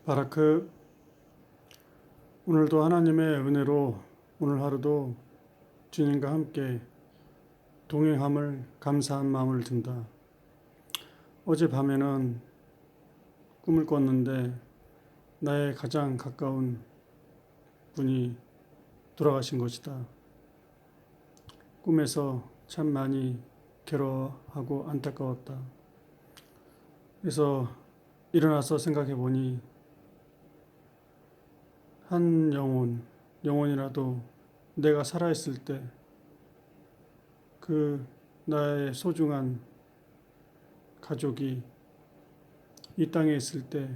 바라크, 오늘도 하나님의 은혜로 오늘 하루도 주님과 함께 동행함을 감사한 마음을 든다. 어젯밤에는 꿈을 꿨는데 나의 가장 가까운 분이 돌아가신 것이다. 꿈에서 참 많이 괴로워하고 안타까웠다. 그래서 일어나서 생각해 보니 한 영혼이라도 내가 살아있을 때 그 나의 소중한 가족이 이 땅에 있을 때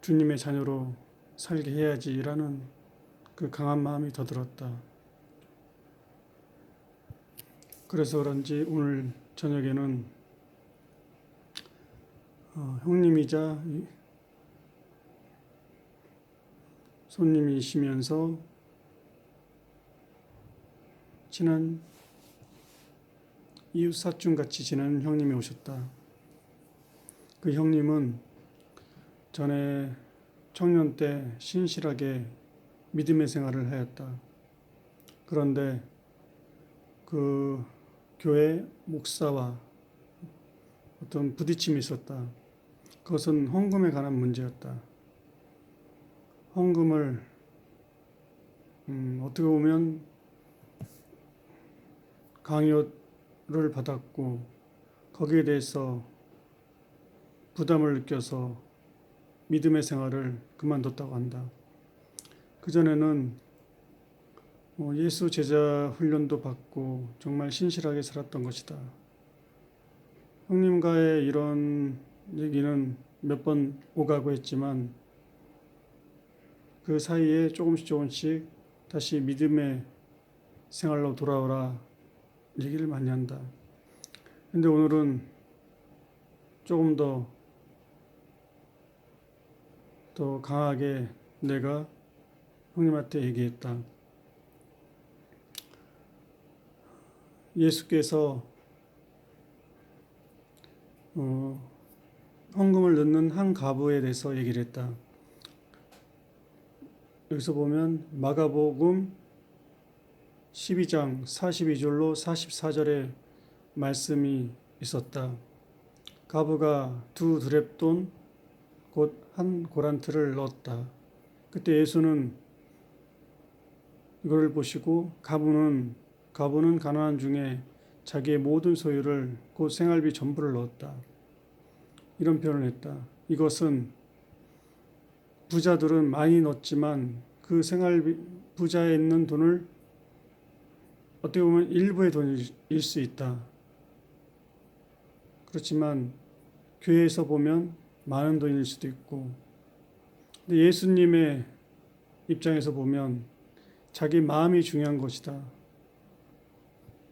주님의 자녀로 살게 해야지라는 그 강한 마음이 더 들었다. 그래서 그런지 오늘 저녁에는 형님이자 손님이시면서 친한 이웃 사촌같이 지내는 형님이 오셨다. 그 형님은 전에 청년 때 신실하게 믿음의 생활을 하였다. 그런데 그 교회 목사와 어떤 부딪힘이 있었다. 그것은 헌금에 관한 문제였다. 헌금을 어떻게 보면 강요를 받았고 거기에 대해서 부담을 느껴서 믿음의 생활을 그만뒀다고 한다. 그전에는 예수 제자 훈련도 받고 정말 신실하게 살았던 것이다. 형님과의 이런 얘기는 몇 번 오가고 했지만 그 사이에 조금씩 다시 믿음의 생활로 돌아오라 얘기를 많이 한다. 근데 오늘은 조금 더 강하게 내가 형님한테 얘기했다. 예수께서 헌금을 넣는 한 가부에 대해서 얘기를 했다. 여기서 보면 마가복음 12장 42절로 44절에 말씀이 있었다. 가부가 두 드렙돈 곧 한 고란트를 넣었다. 그때 예수는 이걸 보시고 가부는 가난한 중에 자기의 모든 소유를 곧 생활비 전부를 넣었다. 이런 표현을 했다. 이것은 부자들은 많이 넣었지만 그 생활비 부자에 있는 돈을 어떻게 보면 일부의 돈일 수 있다. 그렇지만 교회에서 보면 많은 돈일 수도 있고, 근데 예수님의 입장에서 보면 자기 마음이 중요한 것이다.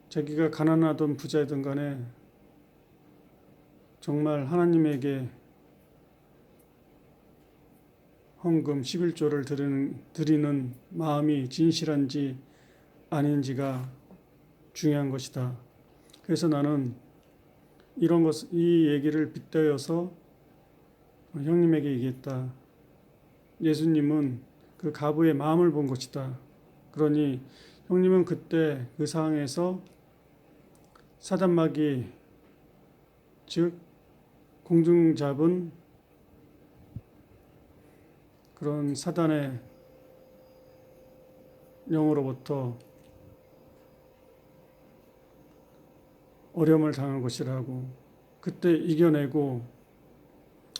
자기가 가난하든 부자든 간에 정말 하나님에게 헌금 11조를 드리는 마음이 진실한지 아닌지가 중요한 것이다. 그래서 나는 이 얘기를 빗대어서 형님에게 얘기했다. 예수님은 그 가부의 마음을 본 것이다. 그러니 형님은 그때 그 상황에서 사단마귀, 즉 공중 잡은 그런 사단의 영으로부터 어려움을 당한 것이라고, 그때 이겨내고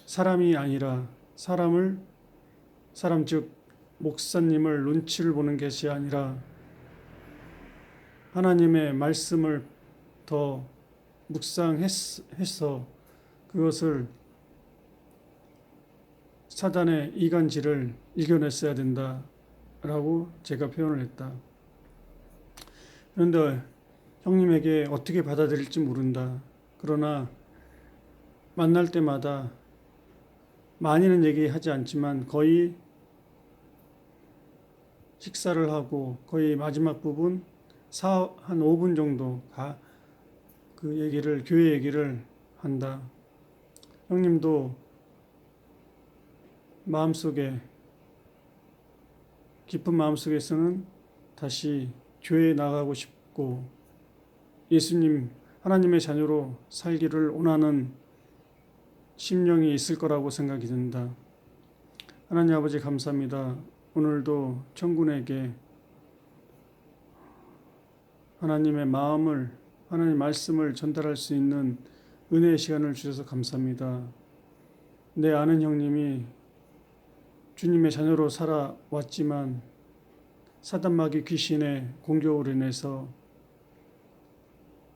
사람이 아니라 사람 즉 목사님을 눈치를 보는 것이 아니라 하나님의 말씀을 더 묵상해서 그것을 사단의 이간질을 이겨냈어야 된다라고 제가 표현을 했다. 그런데 형님에게 어떻게 받아들일지 모른다. 그러나 만날 때마다 많이는 얘기하지 않지만 거의 식사를 하고 거의 마지막 부분 한 5분 정도 교회 얘기를 한다. 형님도 마음속에 깊은 마음속에서는 다시 교회에 나가고 싶고 예수님 하나님의 자녀로 살기를 원하는 심령이 있을 거라고 생각이 든다. 하나님 아버지 감사합니다. 오늘도 청군에게 하나님의 마음을 하나님 말씀을 전달할 수 있는 은혜의 시간을 주셔서 감사합니다. 내 아는 형님이 주님의 자녀로 살아왔지만 사단마귀 귀신의 공격으로 인해서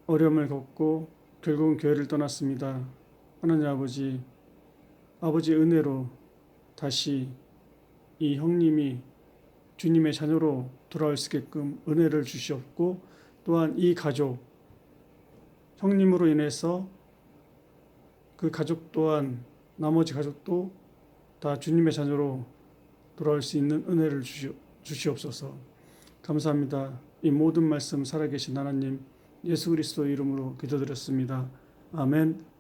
어려움을 겪고 결국은 교회를 떠났습니다. 하나님 아버지 은혜로 다시 이 형님이 주님의 자녀로 돌아올 수 있게끔 은혜를 주시옵고 또한 이 가족, 형님으로 인해서 그 가족 또한 나머지 가족도 다 주님의 자녀로 돌아올 수 있는 은혜를 주시옵소서. 감사합니다. 이 모든 말씀 살아계신 하나님 예수 그리스도 이름으로 기도드렸습니다. 아멘.